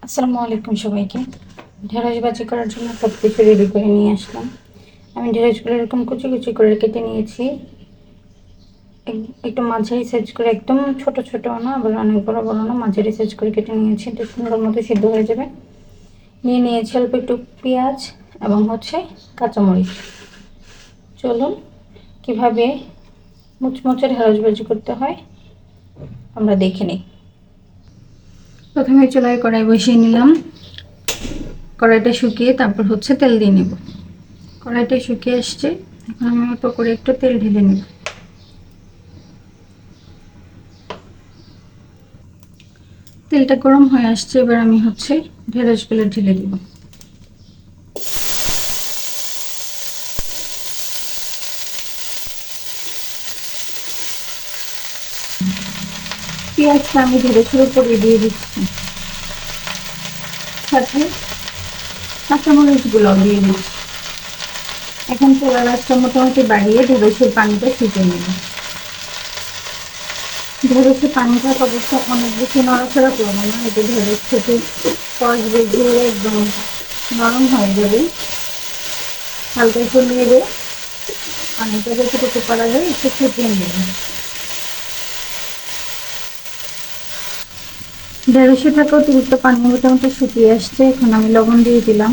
আসসালামু আলাইকুম সবাইকে। ঢেঁড়স ভাজি করার জন্য সব কিছু রেডি করে নিয়ে আসলাম। আমি ঢেঁড়সগুলো এরকম কুচি কুচি করে কেটে নিয়েছি, একটু মাঝারি সাইজ করে, একদম ছোট ছোট না আবার অনেক বড় বড় না, মাঝারি সাইজ করে কেটে নিয়েছি। এটা সুন্দর মতো সিদ্ধ হয়ে যাবে। নিয়ে নিয়েছি অল্প একটু পেঁয়াজ এবং কাঁচামরিচ। চলুন কীভাবে মুচমুচে ঢেঁড়স ভাজি করতে হয় আমরা দেখে নিই। প্রথমে চুলায় কড়াই বসিয়ে নিলাম। কড়াইটা শুকিয়ে তারপর তেল দিয়ে নেব। কড়াইটা শুকিয়ে আসছে, এখন আমি অল্প করে একটু তেল ঢেলে নেব। তেলটা গরম হয়ে আসছে, এবার আমি ঢেঁড়সগুলো ঢেলে দেব। পেঁয়াজটা আমি ঢেঁড়সের উপরে দিয়ে দিচ্ছি, সাথে কাঁচামরিচগুলো দিয়ে দিচ্ছি। এখন চুলার আঁচটা মোটামুটি বাড়িয়ে ঢেঁড়সের পানিটা ফুটিয়ে নেব। ঢেঁড়সের পানি থাকা অবস্থা অনেক বেশি নড়াচড়া করবো না, এতে ঢেঁড়স থেকে কষ বেরিয়ে একদম নরম হয়ে যাবে। হালকা একটু নেড়ে পানিটা যতটুকু করা যায় একটু ফুটিয়ে নেব। ঢেঁড়সে থাকা অতিরিক্ত পানি মোটামুটি শুকিয়ে আসছে, এখন আমি লবণ দিয়ে দিলাম।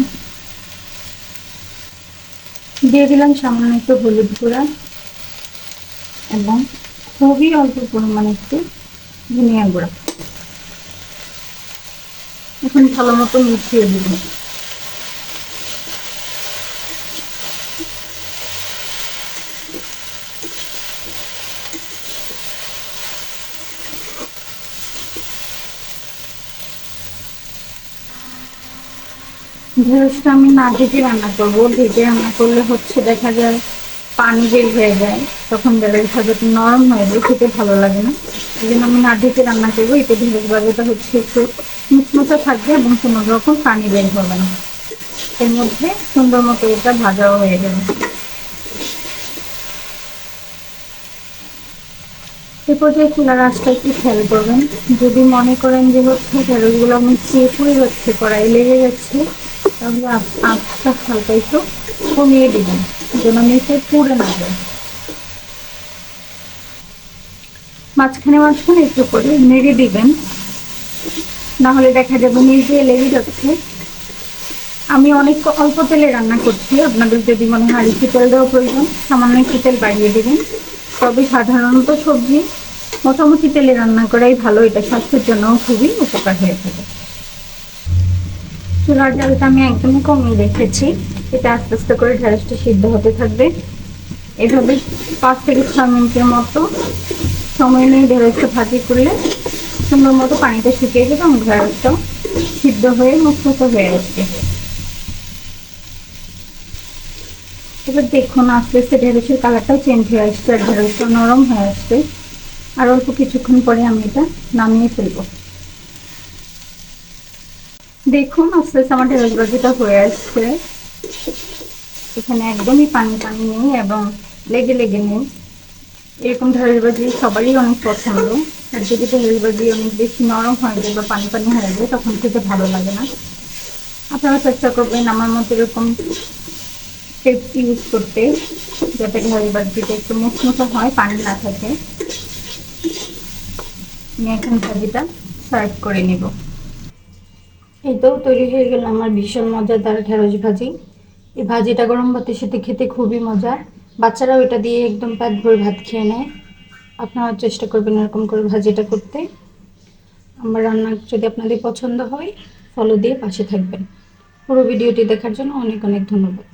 সামান্য একটু হলুদ গুঁড়া এবং খুবই অল্প পরিমাণে একটু ধনিয়া গুঁড়া। এখন ভালো মতো মিশিয়ে দিব। ঢেঁড়সটা আমি না ভেজে রান্না করবো। ভেজে রান্না করলে দেখা যায় পানি বের হয়ে যায়, তখন ঢেঁড়স ভাজাটা নরম হয়ে যায়, খেতে ভালো লাগে না। এই জন্য আমি না ভেজে রান্না করবো। এতে ঢেঁড়স ভাজাটা একটু মুচমুচে থাকবে এবং কোনো রকম পানি বের হবে না। এর মধ্যে সুন্দর মতো এটা ভাজাও হয়ে যাবে। এ পর্যায়ে চুলার আঁচটা একটু খেয়াল করবেন। যদি মনে করেন যে ঢেঁড়সগুলো মুচিয়ে পুড়ে যাচ্ছে, কড়াই লেগে যাচ্ছে, তাহলে আঁচটা হালকা একটু কমিয়ে দিবেন যেন নিচে পুড়ে না যায়। মাঝখানে মাঝখানে একটু করে নেড়ে দিবেন, না হলে দেখা যাবে নিচে লেগে যাচ্ছে। আমি অনেক অল্প তেলে রান্না করছি, আপনাদের যদি মনে হয় একটু তেল দেওয়া প্রয়োজন সামান্য একটু তেল বাড়িয়ে দেবেন। তবে সাধারণত সবজি মোটামুটি তেলে রান্না করাই ভালো, এটা স্বাস্থ্যের জন্য খুবই উপকার হয়ে থাকে। চুলার জালটা আমি একদমই কমিয়ে রেখেছি, এটা আস্তে আস্তে করে ঢেঁড়সটা সিদ্ধ হতে থাকবে। এভাবে 5 থেকে 6 মিনিটের মতো সময় নিয়ে ঢেঁড়সটা ভাজি করলে সুন্দর মতো পানিটা শুকিয়ে যাবে এবং ঢেঁড়সটা সিদ্ধ হয়ে মুচমুচে হয়ে আসবে। এবার দেখুন আস্তে আস্তে ঢেঁড়সের কালারটাও চেঞ্জ হয়ে আসছে আর ঢেঁড়সটা নরম হয়ে আসছে। আর অল্প কিছুক্ষণ পরে আমি এটা নামিয়ে ফেলবো। দেখুন আস্তে আস্তে আমার ঢেঁড়স ভাজিটা হয়ে আসছে। এখানে একদমই পানি পানি নেই এবং লেগে লেগে নেই। এরকম ঢেঁড়স ভাজি সবারই অনেক পছন্দ। আর যদি ঢেঁড়স ভাজি অনেক বেশি নরম হয়ে যায় বা পানি পানি হয়ে যায় তখন খেতে ভালো লাগে না। আপনারা চেষ্টা করবেন আমার মতো এরকম টিপস ইউজ করতে, যাতে ঢেঁড়স ভাজিটা একটু মুচমুচে হয়, পানি না থাকে। আমি এখন ভাজিটা সার্ভ করে নিব। এই তো তৈরি হয়ে গেল আমার ভীষণ মজাদার ঢেঁড়স ভাজি। এই ভাজিটা গরম ভাতের সাথে খেতে খুবই মজা। বাচ্চারাও এটা দিয়ে একদম পেট ভরে ভাত খেয়ে নেয়। আপনারা চেষ্টা করবেন এরকম করে ভাজিটা করতে। আমার রান্না যদি আপনাদের পছন্দ হয় ফলো দিয়ে পাশে থাকবেন। পুরো ভিডিওটি দেখার জন্য অনেক অনেক ধন্যবাদ।